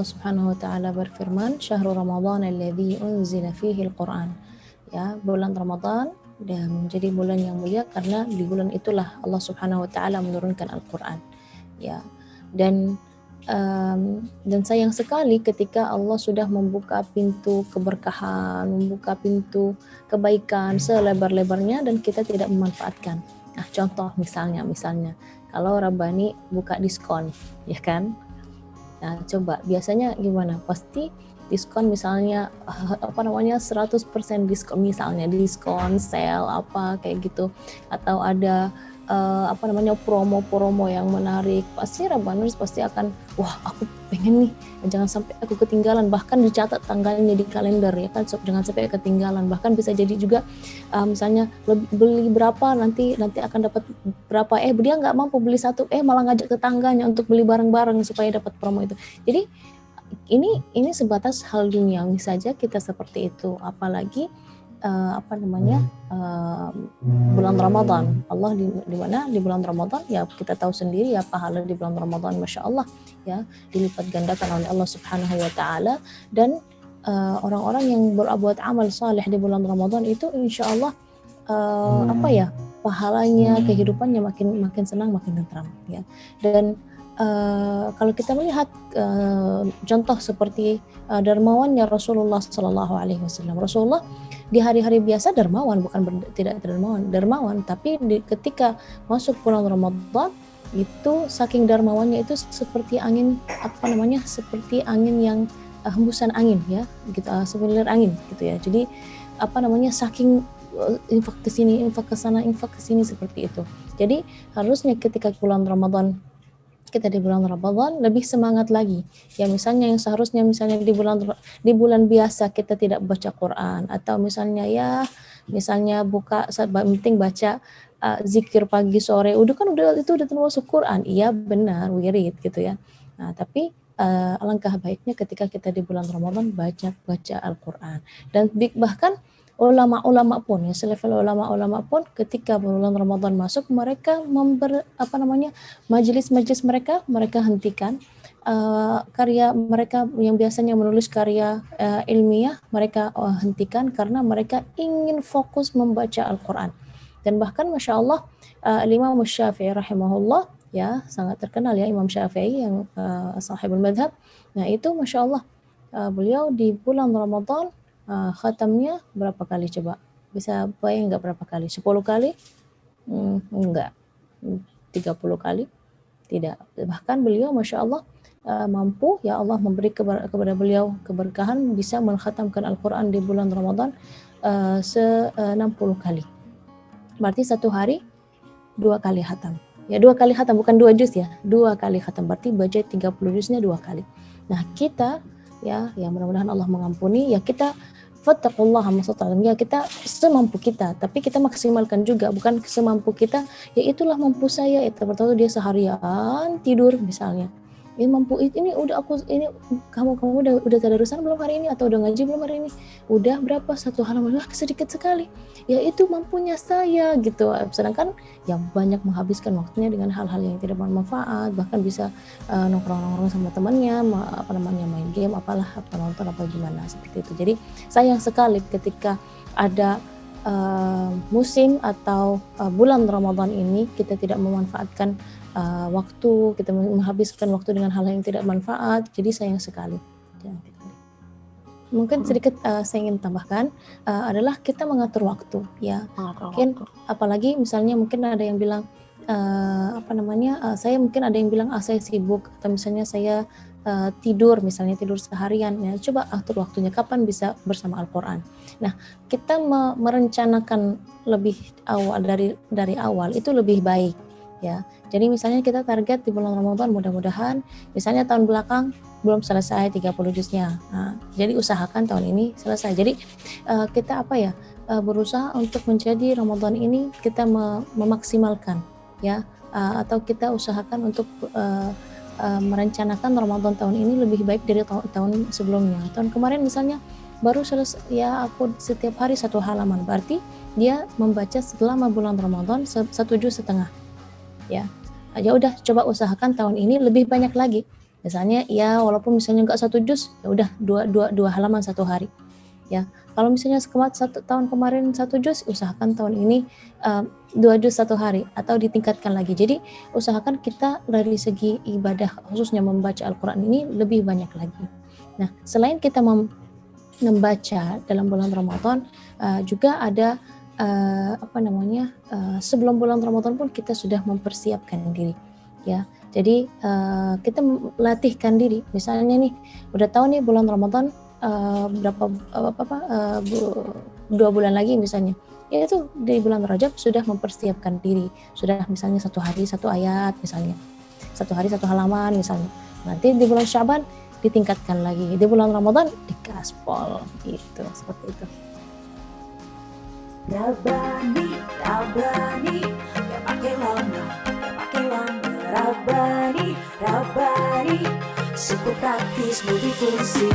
Subhanahu wa taala berfirman, "Syahrul Ramadan alladzi unzila fihi al-Qur'an." Ya, bulan Ramadan dan menjadi bulan yang mulia karena di bulan itulah Allah Subhanahu wa taala menurunkan Al-Qur'an. Ya. Dan sayang sekali ketika Allah sudah membuka pintu keberkahan, membuka pintu kebaikan selebar-lebarnya dan kita tidak memanfaatkan. Nah, contoh misalnya kalau Rabbani buka diskon, ya kan? Nah, coba biasanya gimana? Pasti diskon misalnya 100% diskon, misalnya diskon, sale apa kayak gitu, atau ada promo-promo yang menarik. Pasti Rabbaners pasti akan, wah aku pengen nih, jangan sampai aku ketinggalan, bahkan dicatat tanggalnya di kalender ya kan, jangan sampai ketinggalan. Bahkan bisa jadi juga misalnya beli berapa nanti akan dapat berapa, dia nggak mampu beli satu, malah ngajak tetangganya untuk beli bareng-bareng supaya dapat promo itu. Jadi ini sebatas hal duniawi saja kita seperti itu, apalagi bulan Ramadan. Allah di mana di bulan Ramadan, ya kita tahu sendiri ya, pahala di bulan Ramadan Masya Allah ya dilipat gandakan oleh Allah Subhanahu wa taala. Dan orang-orang yang berbuat amal saleh di bulan Ramadan itu insya Allah pahalanya, kehidupannya makin senang, makin tentram ya. Dan kalau kita melihat contoh seperti dermawannya Rasulullah Sallallahu Alaihi Wasallam. Rasulullah di hari-hari biasa dermawan, bukan tidak dermawan, tapi ketika masuk bulan Ramadan itu saking dermawannya itu seperti angin seperti angin yang hembusan angin ya, gitu, sebelir angin gitu ya. Jadi saking infak ke sini, infak ke sana, infak ke sini seperti itu. Jadi harusnya ketika kita di bulan Ramadan lebih semangat lagi. Ya misalnya yang seharusnya di bulan biasa kita tidak baca Quran, atau misalnya buka penting baca zikir pagi sore, itu udah termasuk Quran. Iya benar, wirid gitu ya. Nah, tapi alangkah baiknya ketika kita di bulan Ramadan baca Al-Quran. Dan bahkan ulama-ulama pun ya, selevel ulama-ulama pun ketika bulan Ramadan masuk, mereka majelis-majelis mereka hentikan karya mereka yang biasanya menulis karya ilmiah, mereka hentikan karena mereka ingin fokus membaca Al-Quran. Dan bahkan Masya Allah Imam Syafi'i rahimahullah ya, sangat terkenal ya Imam Syafi'i yang sahibul madhab. Nah itu Masya Allah beliau di bulan Ramadan khatamnya berapa kali coba? Bisa bayang nggak berapa kali? 10 kali? Enggak. 30 kali? Tidak. Bahkan beliau Masya Allah mampu, ya Allah memberi kepada beliau keberkahan bisa mengkhatamkan Al-Quran di bulan Ramadan 60 kali. Berarti satu hari 2 kali khatam. Ya 2 kali khatam, bukan 2 juz ya, 2 kali khatam. Berarti baca 30 juznya 2 kali. Nah kita ya mudah-mudahan Allah mengampuni, ya kita fattaqullaha mastata'tum, ya kita semampu kita, tapi kita maksimalkan juga, bukan semampu kita ya itulah mampu saya, itu pertama dia seharian tidur misalnya, mampu ini udah kamu udah tadarusan belum hari ini, atau udah ngaji belum hari ini, udah berapa satu halaman, sedikit sekali, ya itu mampunya saya gitu. Sedangkan yang banyak menghabiskan waktunya dengan hal-hal yang tidak bermanfaat, bahkan bisa nongkrong-nongkrong sama temannya, main game, nonton apa gimana seperti itu. Jadi sayang sekali ketika ada musim atau bulan Ramadan ini kita tidak memanfaatkan waktu, kita menghabiskan waktu dengan hal yang tidak manfaat, jadi sayang sekali. Mungkin sedikit saya ingin tambahkan adalah kita mengatur waktu ya. Mungkin apalagi misalnya mungkin ada yang bilang saya mungkin ada yang bilang saya sibuk, atau misalnya saya tidur seharian ya. Coba atur waktunya, kapan bisa bersama Al-Quran. Nah, kita merencanakan lebih awal dari awal itu lebih baik ya. Jadi misalnya kita target di bulan Ramadan, mudah-mudahan misalnya tahun belakang belum selesai 30 juznya. Nah, jadi usahakan tahun ini selesai. Jadi kita berusaha untuk menjadi Ramadan ini kita memaksimalkan ya, atau kita usahakan untuk merencanakan Ramadan tahun ini lebih baik dari tahun sebelumnya. Tahun kemarin misalnya baru selesai ya, aku setiap hari 1 halaman, berarti dia membaca selama bulan Ramadan 1,5 juz ya. Ya udah, coba usahakan tahun ini lebih banyak lagi. Misalnya ya walaupun misalnya nggak 1 juz, ya udah dua halaman 1 hari. Ya, kalau misalnya tahun kemarin 1 juz, usahakan tahun ini 2 juz 1 hari atau ditingkatkan lagi. Jadi usahakan kita dari segi ibadah khususnya membaca Al-Quran ini lebih banyak lagi. Nah, selain kita membaca dalam bulan Ramadan, juga ada sebelum bulan Ramadan pun kita sudah mempersiapkan diri, ya. Jadi kita melatihkan diri. Misalnya nih, udah tahu nih bulan Ramadan 2 bulan lagi misalnya, ya itu di bulan Rajab sudah mempersiapkan diri, sudah misalnya 1 hari 1 ayat, misalnya 1 hari 1 halaman misalnya. Nanti di bulan Syaban ditingkatkan lagi, di bulan Ramadan dikaspol gitu, seperti itu. Rabbani, Rabbani, gak pakai lama, Rabbani, Rabbani, super praktis multifungsi.